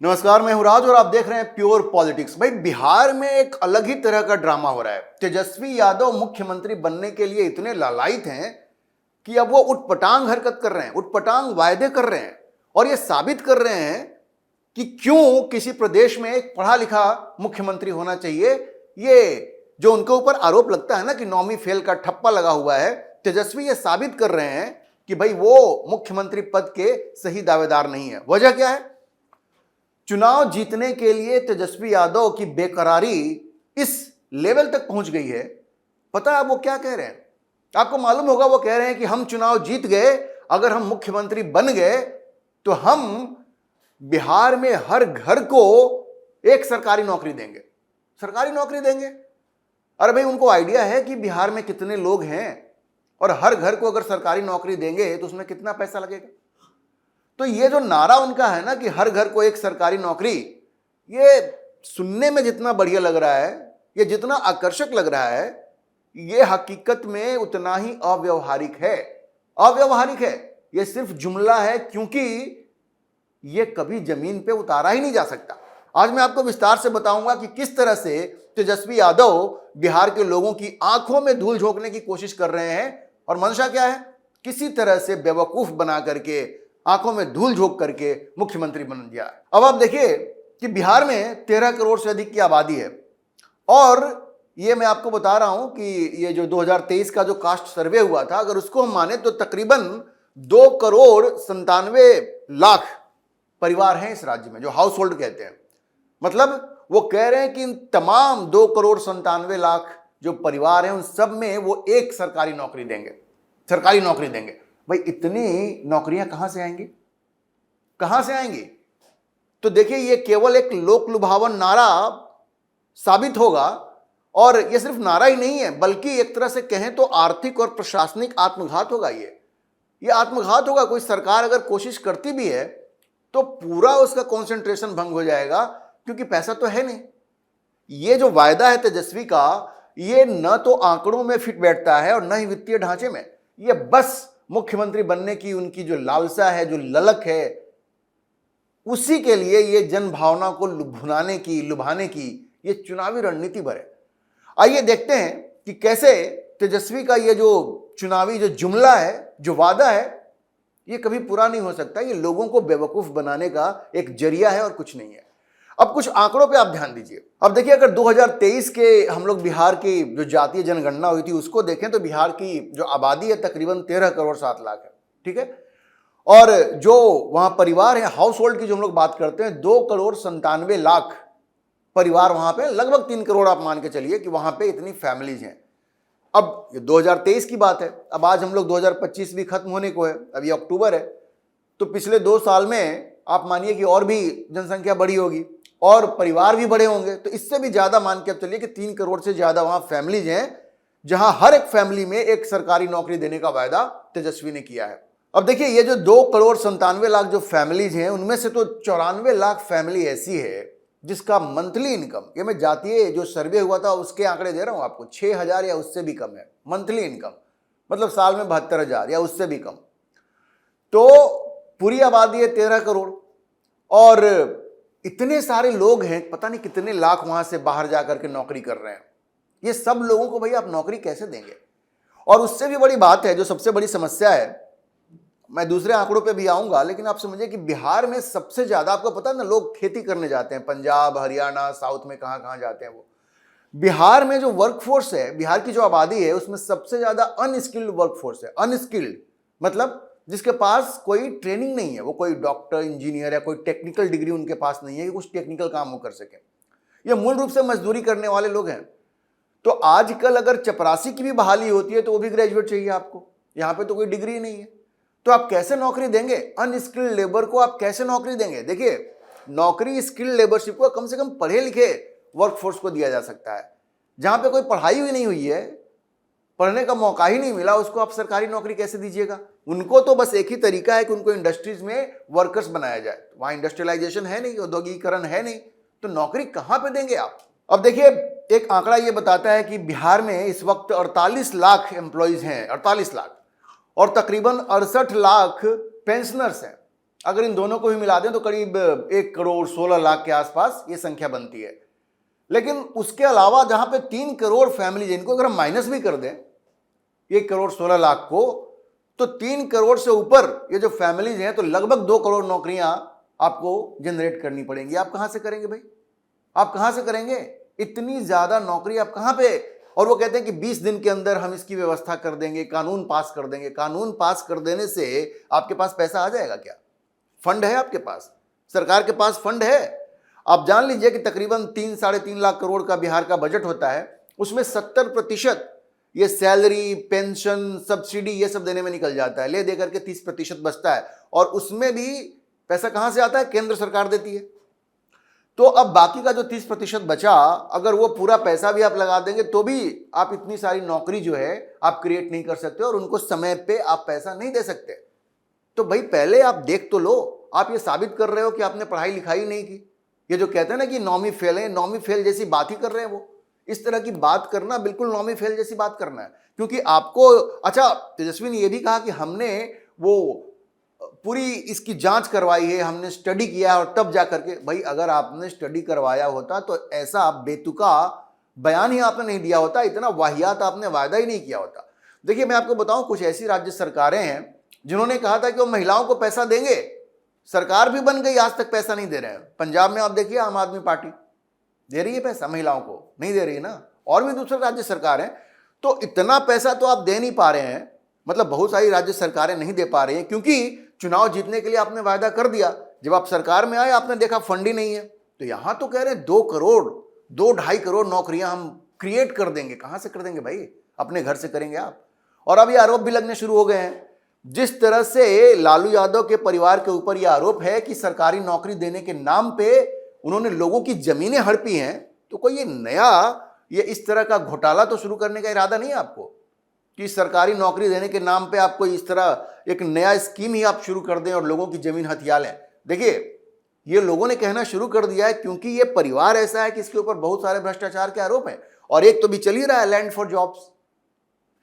नमस्कार, मैं हूं राज और आप देख रहे हैं प्योर पॉलिटिक्स। भाई, बिहार में एक अलग ही तरह का ड्रामा हो रहा है। तेजस्वी यादव मुख्यमंत्री बनने के लिए इतने लालायित हैं कि अब वो उटपटांग हरकत कर रहे हैं, उटपटांग वायदे कर रहे हैं और ये साबित कर रहे हैं कि क्यों किसी प्रदेश में एक पढ़ा लिखा मुख्यमंत्री होना चाहिए। ये जो उनके ऊपर आरोप लगता है ना कि नौवीं फेल का ठप्पा लगा हुआ है, तेजस्वी ये साबित कर रहे हैं कि भाई वो मुख्यमंत्री पद के सही दावेदार नहीं है। वजह क्या है? चुनाव जीतने के लिए तेजस्वी यादव की बेकरारी इस लेवल तक पहुंच गई है। पता है आप वो क्या कह रहे हैं? आपको मालूम होगा वो कह रहे हैं कि हम चुनाव जीत गए, अगर हम मुख्यमंत्री बन गए तो हम बिहार में हर घर को एक सरकारी नौकरी देंगे। सरकारी नौकरी देंगे? अरे भाई, उनको आइडिया है कि बिहार में कितने लोग हैं और हर घर को अगर सरकारी नौकरी देंगे तो उसमें कितना पैसा लगेगा। तो ये जो नारा उनका है ना कि हर घर को एक सरकारी नौकरी, ये सुनने में जितना बढ़िया लग रहा है, ये जितना आकर्षक लग रहा है, ये हकीकत में उतना ही अव्यवहारिक है। अव्यवहारिक है, ये सिर्फ जुमला है, क्योंकि ये कभी जमीन पे उतारा ही नहीं जा सकता। आज मैं आपको विस्तार से बताऊंगा कि किस तरह से तेजस्वी यादव बिहार के लोगों की आंखों में धूल झोंकने की कोशिश कर रहे हैं और मंशा क्या है, किसी तरह से बेवकूफ बना करके, आंखों में धूल झोंक करके मुख्यमंत्री बन गया। अब आप देखिए कि बिहार में 13 करोड़ से अधिक की आबादी है और ये मैं आपको बता रहा हूं कि ये जो 2023 का जो कास्ट सर्वे हुआ था, अगर उसको हम माने तो तकरीबन 2,97,00,000 परिवार हैं इस राज्य में, जो हाउस होल्ड कहते हैं। मतलब वो कह रहे हैं कि इन तमाम 2,97,00,000 जो परिवार हैं उन सब में वो एक सरकारी नौकरी देंगे, सरकारी नौकरी देंगे। भाई, इतनी नौकरियां कहां से आएंगी? कहां से आएंगी? तो देखिए, ये केवल एक लोक लुभावन नारा साबित होगा और ये सिर्फ नारा ही नहीं है, बल्कि एक तरह से कहें तो आर्थिक और प्रशासनिक आत्मघात होगा। ये आत्मघात होगा। कोई सरकार अगर कोशिश करती भी है तो पूरा उसका कंसंट्रेशन भंग हो जाएगा, क्योंकि पैसा तो है नहीं। ये जो वायदा है तेजस्वी का, ये न तो आंकड़ों में फिट बैठता है और न ही वित्तीय ढांचे में। ये बस मुख्यमंत्री बनने की उनकी जो लालसा है, जो ललक है, उसी के लिए ये जन भावना को लुभाने की ये चुनावी रणनीति भर है। आइए देखते हैं कि कैसे तेजस्वी का ये जो चुनावी जो जुमला है, जो वादा है, ये कभी पूरा नहीं हो सकता। ये लोगों को बेवकूफ बनाने का एक जरिया है और कुछ नहीं है। अब कुछ आंकड़ों पे आप ध्यान दीजिए। अब देखिए, अगर 2023 के हम लोग बिहार की जो जातीय जनगणना हुई थी उसको देखें तो बिहार की जो आबादी है तकरीबन 13 करोड़ 7 लाख है, ठीक है। और जो वहां परिवार है, हाउस होल्ड की जो हम लोग बात करते हैं, 2,97,00,000 परिवार वहां पे, लगभग 3 करोड़ आप मान के चलिए कि वहां पे इतनी फैमिलीज हैं। अब ये 2023 की बात है, अब आज हम लोग 2025 भी खत्म होने को है, अब ये अक्टूबर है, तो पिछले 2 साल में आप मानिए कि और भी जनसंख्या बढ़ी होगी और परिवार भी बड़े होंगे, तो इससे भी ज्यादा मान के अब चलिए कि 3 करोड़ से ज्यादा वहां फैमिलीज हैं, जहां हर एक फैमिली में एक सरकारी नौकरी देने का वायदा तेजस्वी ने किया है। अब देखिए, ये जो 2,97,00,000 जो फैमिलीज हैं, उनमें से तो 94 लाख फैमिली ऐसी है जिसका मंथली इनकम, ये मैं जातीय जो सर्वे हुआ था उसके आंकड़े दे रहा हूं आपको, 6,000 या उससे भी कम है मंथली इनकम, मतलब साल में 72,000 या उससे भी कम। तो पूरी आबादी है 13 करोड़ और इतने सारे लोग हैं, पता नहीं कितने लाख वहां से बाहर जाकर के नौकरी कर रहे हैं। ये सब लोगों को भाई आप नौकरी कैसे देंगे? और उससे भी बड़ी बात है, जो सबसे बड़ी समस्या है, मैं दूसरे आंकड़ों पे भी आऊंगा, लेकिन आप समझिए कि बिहार में सबसे ज्यादा, आपको पता है ना, लोग खेती करने जाते हैं, पंजाब, हरियाणा, साउथ में कहां कहां जाते हैं वो। बिहार में जो वर्कफोर्स है, बिहार की जो आबादी है, उसमें सबसे ज्यादा अनस्किल्ड वर्कफोर्स है। अनस्किल्ड मतलब जिसके पास कोई ट्रेनिंग नहीं है, वो कोई डॉक्टर, इंजीनियर या कोई टेक्निकल डिग्री उनके पास नहीं है कि कुछ टेक्निकल काम वो कर सके। ये मूल रूप से मजदूरी करने वाले लोग हैं। तो आजकल अगर चपरासी की भी बहाली होती है तो वो भी ग्रेजुएट चाहिए आपको, यहां पे तो कोई डिग्री नहीं है। तो आप कैसे नौकरी देंगे? अनस्किल्ड लेबर को आप कैसे नौकरी देंगे? देखिए, नौकरी स्किल्ड लेबरशिप को कम से कम पढ़े लिखे वर्कफोर्स को दिया जा सकता है। जहां पे कोई पढ़ाई हुई नहीं हुई है, पढ़ने का मौका ही नहीं मिला, उसको आप सरकारी नौकरी कैसे दीजिएगा? उनको तो बस एक ही तरीका है कि उनको इंडस्ट्रीज में वर्कर्स बनाया जाए। वहां इंडस्ट्रियलाइजेशन है नहीं, औद्योगिकरण है नहीं, तो नौकरी कहां पे देंगे आप? अब देखिए, एक आंकड़ा ये बताता है कि बिहार में इस वक्त 48 लाख एम्प्लॉइज हैं, 48 लाख, और तकरीबन 68 लाख पेंशनर्स हैं। अगर इन दोनों को भी मिला दें तो करीब 1 करोड़ 16 लाख के आसपास ये संख्या बनती है। लेकिन उसके अलावा जहां पे 3 करोड़ फैमिली, इनको अगर हम माइनस भी कर दें 1 करोड़ 16 लाख को, तो 3 करोड़ से ऊपर ये जो फैमिलीज हैं तो लगभग 2 करोड़ नौकरियां आपको जनरेट करनी पड़ेंगी। आप कहां से करेंगे भाई? आप कहां से करेंगे इतनी ज्यादा नौकरी? आप कहां पे? और वो कहते हैं कि 20 दिन के अंदर हम इसकी व्यवस्था कर देंगे, कानून पास कर देंगे। कानून पास कर देने से आपके पास पैसा आ जाएगा क्या? फंड है आपके पास? सरकार के पास फंड है? आप जान लीजिए कि तकरीबन 3-3.5 लाख करोड़ का बिहार का बजट होता है, उसमें 70% ये सैलरी, पेंशन, सब्सिडी ये सब देने में निकल जाता है। ले दे करके 30% बचता है, और उसमें भी पैसा कहां से आता है? केंद्र सरकार देती है। तो अब बाकी का जो 30% बचा, अगर वो पूरा पैसा भी आप लगा देंगे तो भी आप इतनी सारी नौकरी जो है आप क्रिएट नहीं कर सकते, और उनको समय पे आप पैसा नहीं दे सकते। तो भाई पहले आप देख तो लो। आप ये साबित कर रहे हो कि आपने पढ़ाई लिखाई नहीं की। ये जो कहते हैं ना कि नौवीं फेल है, नौवीं फेल जैसी बात ही कर रहे हैं वो। इस तरह की बात करना बिल्कुल नौवीं फेल जैसी बात करना है, क्योंकि आपको, अच्छा तेजस्वी ने यह भी कहा कि हमने वो पूरी इसकी जांच करवाई है, हमने स्टडी किया है, और तब जा करके, भाई अगर आपने स्टडी करवाया होता तो ऐसा बेतुका बयान ही आपने नहीं दिया होता, इतना वाहियात आपने वायदा ही नहीं किया होता। देखिए मैं आपको बताऊं, कुछ ऐसी राज्य सरकारें हैं जिन्होंने कहा था कि वो महिलाओं को पैसा देंगे, सरकार भी बन गई, आज तक पैसा नहीं दे रहे हैं। पंजाब में आप देखिए आम आदमी पार्टी दे रही है पैसा, महिलाओं को नहीं दे रही ना, और भी दूसरे राज्य सरकार हैं। तो इतना पैसा तो आप दे नहीं पा रहे हैं, मतलब बहुत सारी राज्य सरकारें नहीं दे पा रही हैं, क्योंकि चुनाव जीतने के लिए आपने वायदा कर दिया, जब आप सरकार में आए आपने देखा फंड ही नहीं है। तो यहां तो कह रहे हैं 2 करोड़ 2-2.5 करोड़ नौकरियां हम क्रिएट कर देंगे। कहां से कर देंगे भाई? अपने घर से करेंगे आप। और अब ये आरोप भी लगने शुरू हो गए हैं। जिस तरह से लालू यादव के परिवार के ऊपर यह आरोप है कि सरकारी नौकरी देने के नाम पे उन्होंने लोगों की जमीनें हड़पी हैं, तो कोई ये नया, ये इस तरह का घोटाला तो शुरू करने का इरादा नहीं है आपको, कि सरकारी नौकरी देने के नाम पे आपको इस तरह एक नया स्कीम ही आप शुरू कर दें और लोगों की जमीन हथिया लें। देखिए ये लोगों ने कहना शुरू कर दिया है, क्योंकि ये परिवार ऐसा है कि इसके ऊपर बहुत सारे भ्रष्टाचार के आरोप हैं, और एक तो भी चल ही रहा है लैंड फॉर जॉब्स,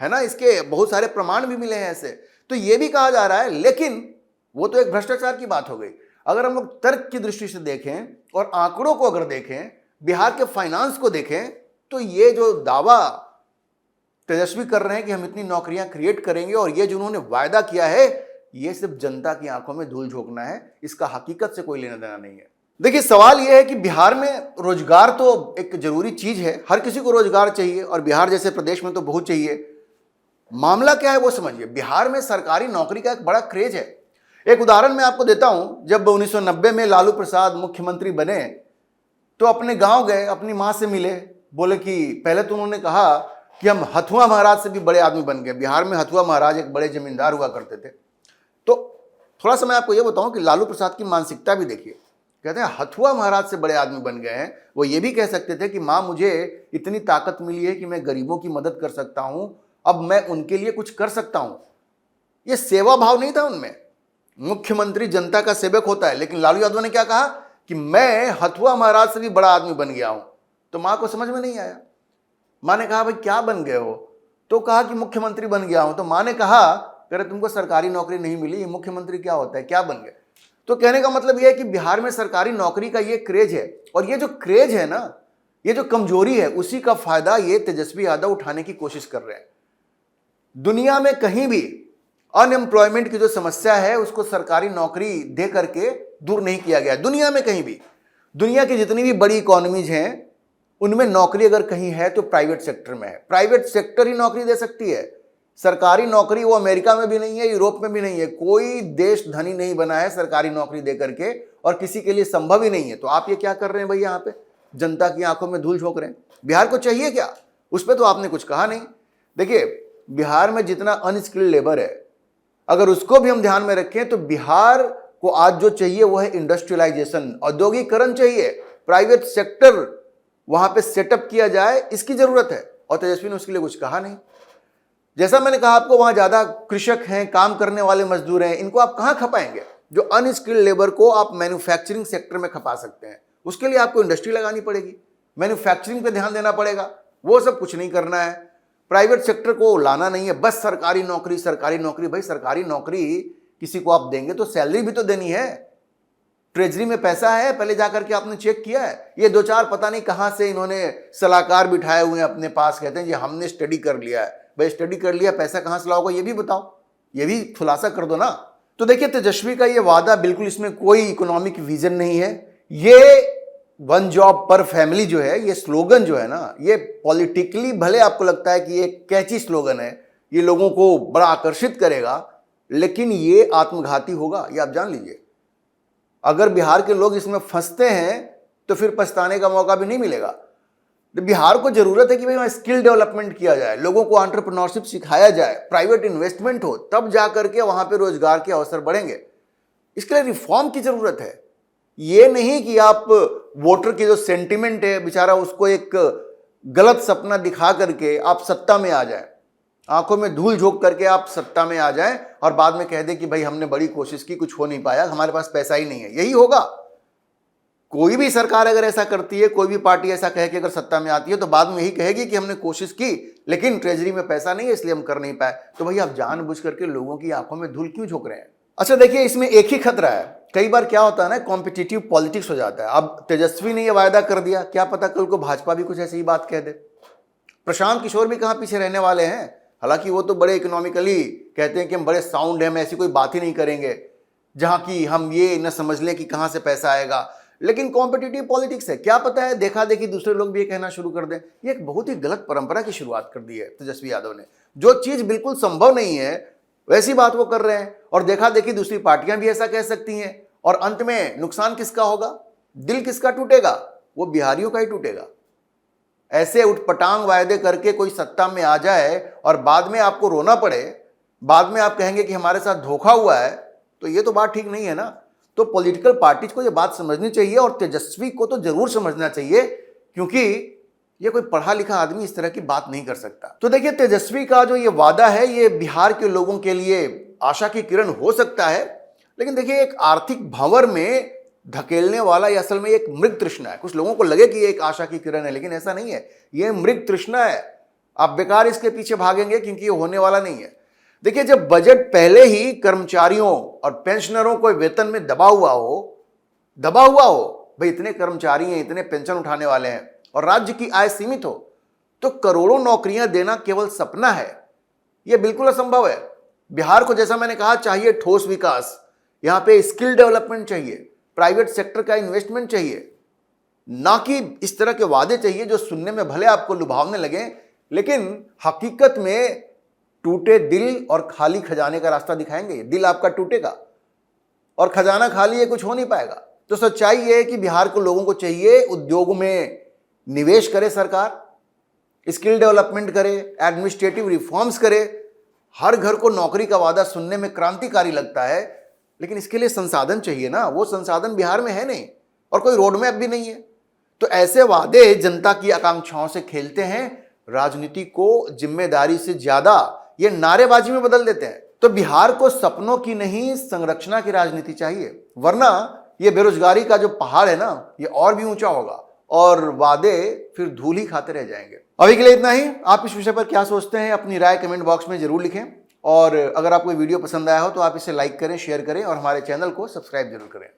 है ना, इसके बहुत सारे प्रमाण भी मिले हैं ऐसे। तो ये भी कहा जा रहा है, लेकिन वो तो एक भ्रष्टाचार की बात हो गई। अगर हम लोग तर्क की दृष्टि से देखें और आंकड़ों को अगर देखें, बिहार के फाइनेंस को देखें, तो ये जो दावा तेजस्वी कर रहे हैं कि हम इतनी नौकरियां क्रिएट करेंगे, और ये जो उन्होंने वायदा किया है, ये सिर्फ जनता की आंखों में धूल झोंकना है, इसका हकीकत से कोई लेना देना नहीं है। देखिए सवाल यह है कि बिहार में रोजगार तो एक जरूरी चीज है, हर किसी को रोजगार चाहिए, और बिहार जैसे प्रदेश में तो बहुत चाहिए। मामला क्या है वो समझिए। बिहार में सरकारी नौकरी का एक बड़ा क्रेज है। एक उदाहरण मैं आपको देता हूं, जब 1990 में लालू प्रसाद मुख्यमंत्री बने तो अपने गांव गए, अपनी मां से मिले, बोले कि पहले तो उन्होंने कहा कि हम हथुआ महाराज से भी बड़े आदमी बन गए। बिहार में हथुआ महाराज एक बड़े जमींदार हुआ करते थे। तो थोड़ा सा मैं आपको यह बताऊं कि लालू प्रसाद की मानसिकता भी देखिए। कहते हैं हथुआ महाराज से बड़े आदमी बन गए हैं। वो ये भी कह सकते थे कि मां मुझे इतनी ताकत मिली है कि मैं गरीबों की मदद कर सकता हूं, अब मैं उनके लिए कुछ कर सकता हूं। ये सेवा भाव नहीं था उनमें। मुख्यमंत्री जनता का सेवक होता है, लेकिन लालू यादव ने क्या कहा कि मैं हथुआ महाराज से भी बड़ा आदमी बन गया हूं। तो मां को समझ में नहीं आया। मां ने कहा भाई क्या बन गए हो? तो कहा कि मुख्यमंत्री बन गया हूं। तो मां ने कहा अरे तुमको सरकारी नौकरी नहीं मिली, मुख्यमंत्री क्या होता है, क्या बन गए? तो कहने का मतलब यह है कि बिहार में सरकारी नौकरी का ये क्रेज है, और ये जो क्रेज है ना, ये जो कमजोरी है, उसी का फायदा ये तेजस्वी यादव उठाने की कोशिश कर रहे हैं। दुनिया में कहीं भी अनएम्प्लॉयमेंट की जो समस्या है उसको सरकारी नौकरी दे करके दूर नहीं किया गया। दुनिया में कहीं भी, दुनिया की जितनी भी बड़ी इकोनॉमीज हैं उनमें नौकरी अगर कहीं है तो प्राइवेट सेक्टर में है। प्राइवेट सेक्टर ही नौकरी दे सकती है। सरकारी नौकरी वो अमेरिका में भी नहीं है, यूरोप में भी नहीं है। कोई देश धनी नहीं बना है सरकारी नौकरी दे करके, और किसी के लिए संभव ही नहीं है। तो आप ये क्या कर रहे हैं भाई? यहाँ पे जनता की आंखों में धूल झोंक रहे हैं। बिहार को चाहिए क्या? उस पर तो आपने कुछ कहा नहीं। देखिए बिहार में जितना अनस्किल्ड लेबर है, अगर उसको भी हम ध्यान में रखें तो बिहार को आज जो चाहिए वो है इंडस्ट्रियलाइजेशन, औद्योगिकरण चाहिए। प्राइवेट सेक्टर वहां पे सेटअप किया जाए, इसकी जरूरत है। और तेजस्वी ने उसके लिए कुछ कहा नहीं। जैसा मैंने कहा आपको, वहां ज्यादा कृषक हैं, काम करने वाले मजदूर हैं, इनको आप कहां खपाएंगे? जो अनस्किल्ड लेबर को आप मैन्युफैक्चरिंग सेक्टर में खपा सकते हैं, उसके लिए आपको इंडस्ट्री लगानी पड़ेगी, मैन्युफैक्चरिंग पे ध्यान देना पड़ेगा। वो सब कुछ नहीं करना है। प्राइवेट सेक्टर को लाना नहीं है, बस सरकारी नौकरी, सरकारी नौकरी। भाई सरकारी नौकरी किसी को आप देंगे तो सैलरी भी तो देनी है, ट्रेजरी में पैसा है, पहले जाकर के आपने चेक किया है? ये दो चार पता नहीं कहां से इन्होंने सलाहकार बिठाए हुए हैं अपने पास, कहते हैं जी हमने स्टडी कर लिया है। भाई स्टडी कर लिया, पैसा कहां से लाओगे ये भी बताओ, ये भी खुलासा कर दो ना। तो देखिए तेजस्वी का ये वादा बिल्कुल, इसमें कोई इकोनॉमिक विजन नहीं है। ये वन जॉब पर फैमिली जो है, ये स्लोगन जो है ना, ये पॉलिटिकली भले आपको लगता है कि ये कैची स्लोगन है, ये लोगों को बड़ा आकर्षित करेगा, लेकिन ये आत्मघाती होगा, ये आप जान लीजिए। अगर बिहार के लोग इसमें फंसते हैं तो फिर पछताने का मौका भी नहीं मिलेगा। तो बिहार को जरूरत है कि भाई वहां स्किल डेवलपमेंट किया जाए, लोगों को एंटरप्रेन्योरशिप सिखाया जाए, प्राइवेट इन्वेस्टमेंट हो, तब जाकर के वहां पे रोजगार के अवसर बढ़ेंगे। इसके लिए रिफॉर्म की जरूरत है। ये नहीं कि आप वोटर की जो सेंटिमेंट है बेचारा, उसको एक गलत सपना दिखा करके आप सत्ता में आ जाए, आंखों में धूल झोंक करके आप सत्ता में आ जाएं और बाद में कह दे कि भाई हमने बड़ी कोशिश की, कुछ हो नहीं पाया, हमारे पास पैसा ही नहीं है। यही होगा। कोई भी सरकार अगर ऐसा करती है, कोई भी पार्टी ऐसा कहे कि अगर सत्ता में आती है तो बाद में यही कहेगी कि हमने कोशिश की लेकिन ट्रेजरी में पैसा नहीं है इसलिए हम कर नहीं पाए। तो भाई आप जानबूझ करके लोगों की आंखों में धूल क्यों झोंक रहे हैं? अच्छा देखिए, इसमें एक ही खतरा है, कई बार क्या होता है ना, कॉम्पिटिटिव पॉलिटिक्स हो जाता है। अब तेजस्वी ने यह वायदा कर दिया, क्या पता कल को भाजपा भी कुछ ऐसी ही बात कह दे। प्रशांत किशोर भी कहां पीछे रहने वाले हैं, हालांकि वो तो बड़े इकोनॉमिकली कहते हैं कि हम बड़े साउंड हैं, हम ऐसी कोई बात ही नहीं करेंगे जहां की हम ये न समझ लें कि कहां से पैसा आएगा। लेकिन कॉम्पिटिटिव पॉलिटिक्स है, क्या पता है देखा देखी दूसरे लोग भी ये कहना शुरू कर दें। ये एक बहुत ही गलत परंपरा की शुरुआत कर दी है तेजस्वी यादव ने। जो चीज बिल्कुल संभव नहीं है वैसी बात वो कर रहे हैं, और देखा देखी दूसरी पार्टियां भी ऐसा कह सकती हैं, और अंत में नुकसान किसका होगा, दिल किसका टूटेगा? वो बिहारियों का ही टूटेगा। ऐसे उठपटांग वायदे करके कोई सत्ता में आ जाए और बाद में आपको रोना पड़े, बाद में आप कहेंगे कि हमारे साथ धोखा हुआ है, तो ये तो बात ठीक नहीं है ना। तो पॉलिटिकल पार्टीज को ये बात समझनी चाहिए, और तेजस्वी को तो जरूर समझना चाहिए, क्योंकि ये कोई पढ़ा लिखा आदमी इस तरह की बात नहीं कर सकता। तो देखिए, तेजस्वी का जो ये वादा है ये बिहार के लोगों के लिए आशा की किरण हो सकता है, लेकिन देखिए एक आर्थिक भंवर में धकेलने वाला ये असल में एक मृग तृष्णा है। कुछ लोगों को लगे कि ये एक आशा की किरण है, लेकिन ऐसा नहीं है, ये मृग तृष्णा है। आप बेकार इसके पीछे भागेंगे क्योंकि ये होने वाला नहीं है। देखिए, जब बजट पहले ही कर्मचारियों और पेंशनरों को वेतन में दबा हुआ हो, भाई इतने कर्मचारी हैं, इतने पेंशन उठाने वाले हैं और राज्य की आय सीमित हो, तो करोड़ों नौकरियां देना केवल सपना है, यह बिल्कुल असंभव है। बिहार को, जैसा मैंने कहा, चाहिए ठोस विकास। यहां पे स्किल डेवलपमेंट चाहिए, प्राइवेट सेक्टर का इन्वेस्टमेंट चाहिए, ना कि इस तरह के वादे चाहिए जो सुनने में भले आपको लुभावने लगे लेकिन हकीकत में टूटे दिल और खाली खजाने का रास्ता दिखाएंगे। दिल आपका टूटेगा और खजाना खाली है, कुछ हो नहीं पाएगा। तो सच्चाई यह है कि बिहार को लोगों को चाहिए उद्योग में निवेश करे सरकार, स्किल डेवलपमेंट करे, एडमिनिस्ट्रेटिव रिफॉर्म्स करे। हर घर को नौकरी का वादा सुनने में क्रांतिकारी लगता है, लेकिन इसके लिए संसाधन चाहिए ना। वो संसाधन बिहार में है नहीं और कोई रोड मैप भी नहीं है। तो ऐसे वादे जनता की आकांक्षाओं से खेलते हैं, राजनीति को जिम्मेदारी से ज्यादा ये नारेबाजी में बदल देते हैं। तो बिहार को सपनों की नहीं, संरचना की राजनीति चाहिए, वरना ये बेरोजगारी का जो पहाड़ है ना, ये और भी ऊंचा होगा और वादे फिर धूल ही खाते रह जाएंगे। अभी के लिए इतना ही। आप इस विषय पर क्या सोचते हैं, अपनी राय कमेंट बॉक्स में जरूर लिखें, और अगर आपको वीडियो पसंद आया हो तो आप इसे लाइक करें, शेयर करें और हमारे चैनल को सब्सक्राइब जरूर करें।